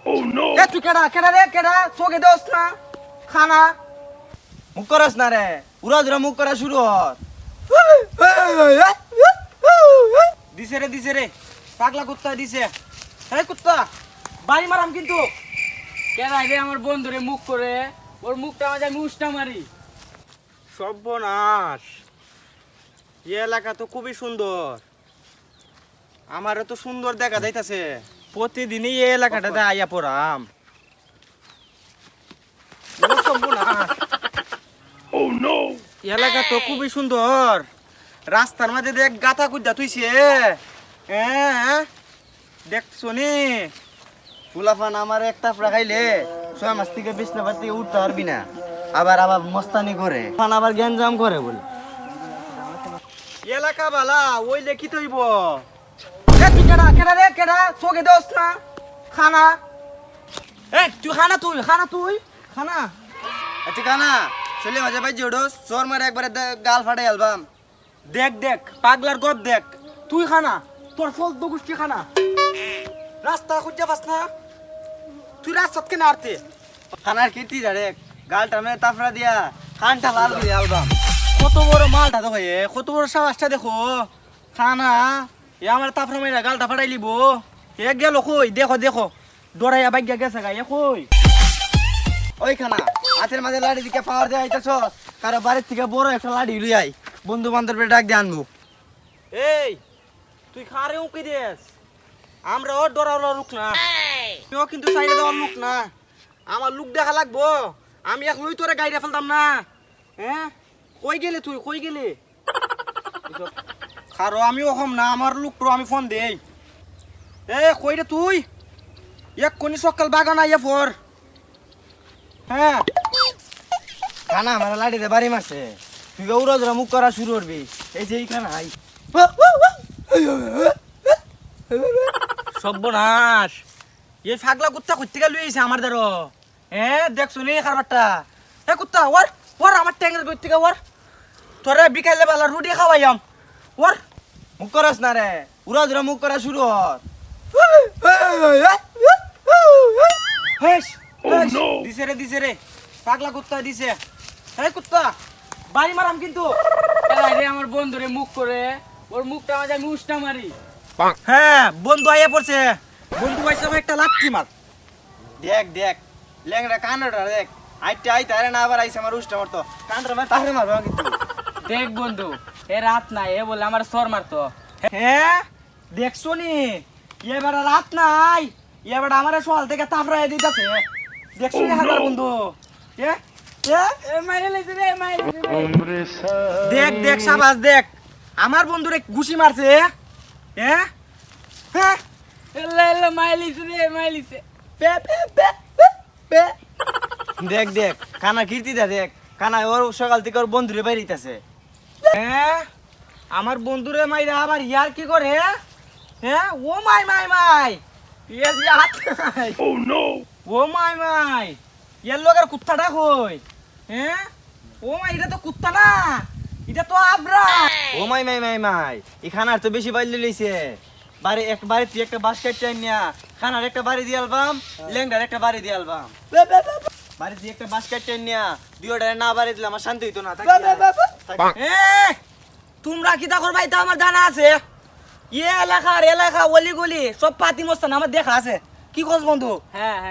তুই কেডা কেডা রে কেডা চোখে দোস না খানা মুখ করস না রে উড়া ধরে মুখ করা শুরু হর দিছে রে পাগলা কুত্তা দিছে এই কুত্তা বাড়ি মারাম কিন্তু কেন রে আমার বন্ধুরে মুখ করে ওর মুখটা মাঝে আমি উষ্টা মারি। সর্বনাশ এই এলাকা তো খুবই সুন্দর, আমারও তো সুন্দর দেখা যাইতাছে, প্রতিদিনই এই এলাকাটাতে আইয়া পড়াম। এলাকা তো খুবই সুন্দর, রাস্তার মাঝে দেখ গাথা কুদ্দা তুইছে দেখছো নি ফুলাফান আমার একটা খাইলে 6 মাস থেকে বিছনাবার থেকে উঠতে পারবি না, আবার মস্তানি করে ফান আবার গ্যাঞ্জাম করে বলে এলাকা বালা ওই লেখি তৈব তুই কেডা কেডা রে কেডা চোখে দোস না খানা তুই খানা আচ্ছা খানা চলে মাঝে ভাই জোডোস চোর মারে একবারে গাল ফাটাই অ্যালবাম দেখ দেখ পাগলার গপ দেখ তুই খানা তোর ফল দো গুষ্টি খানা রাস্তা খুঁজে পাস না তুই রাস্তা কেন আরতে খানার কীর্তি জানে গালটা মেরে তাফরা দিয়া খানটা লাল করে অ্যালবাম কত বড় মালটা তো ভাই কত বড় সাহসটা দেখো খানা এ আমার তাফরা মেরা গালটা ফাটাই লিব এ গেল কই দেখো দেখো ডরাইয়া বাইক গেছে গা এ কই ওই খানা হাতের মাঝে লাড়ি দিকে পাওয়ার দেয় আইতাছ কারো বাড়ির থেকে বড় একটা লাড়ি লই আই বন্ধু বান্ধবের ডাক দিয়ে আনবো এই তুই খারে উকি দেস আমরা ওর ডরাওয়ালা লোক না তুইও কিন্তু সাইডে দেওয়ার লোক না আমার লোক দেখা লাগবো আমি এক লই তোরে গাড়ি ফেলতাম না হ্যাঁ কই গেলে তুই কই গেলে খারো আমিও হম না আমার লোক আমি ফোন দেই এ কই রে তুই এক কোনি সকাল বাগান আইয়া ফোর হ্যাঁ খানা আমার লাড়িতে বাড়ি মারছে তুই উড়া ধরা মুখ করা শুরু করবি এই যে এইখানে আই সর্বনাশ এই ফাগলা কুত্তা করতে গেল আমার দ্বারা হ্যাঁ দেখছো নি খাবারটা এ কুত্তা ওর ওর আমার ট্যাঙ্গের করতে গে ওর তোরা বিকালে বেলা রুটি খাওয়াইয়াম ওর মুখ করাস না রে উড়া ধরা মুখ করা শুরু হর দিছে রে পাগলা কুত্তা দিছে এই কুত্তা বাড়ি মারাম কিন্তু কেন রে আমার বন্ধুরে মুখ করে ওর মুখটা মাঝে আমি উষ্টা মারি। হ্যাঁ বন্ধু আইয়া পড়ছে বন্ধু আইসা একটা লাত্তি মার দেখ দেখ লেংরা কান্নাটা দেখ আইতে আরে না আবার আইসা আমার উষ্টা মারতো কান্নাটা মার তাহলে মারবো কিন্তু দেখ বন্ধু এ রাত নাই এ বলে আমার সর মারতো। হ্যাঁ দেখছো নি এবার রাত নাই এবার আমার সকাল থেকে তাফরাই দিতেছে দেখছো নি হাজার বন্ধু দেখ দেখ সাবাস দেখ আমার বন্ধুরে ঘুষি মারছে হ্যাঁ হ্যাঁ দেখ দেখ কানা কীর্তিটা দেখ কানা ওর সকাল থেকে ওর বন্ধুরে বাইরিতেছে হ্যাঁ আমার বন্ধুরে মাইরা আবার ইয়ার কি করে হ্যাঁ ও মাই মাই মাই ও মাই মাই ইয়ার লোকের কুত্তাটা কই হ্যাঁ ও মাই এটা তো কুত্তা না এটা তো আবরা ও মাই মাই মাই মাই এখানে আর তো বেশি বাইলে লইছে বাড়ি এক বাড়ি তুই একটা বাস কাটতে নিয়া খানার একটা বাড়ি দিয়ে আলবাম লেংডার একটা বাড়ি দিয়ে আলবাম বাড়ি দিয়ে একটা বাস কাটতে নিয়া দুইটা না বাড়ি দিলে আমার শান্তি হইতো না তোমরা কি তা করবাই তো আমার জানা আছে এলাকা অলি গলি সব পাতি মস্তান আমার দেখা আছে কি খোঁজ বন্ধু। হ্যাঁ হ্যাঁ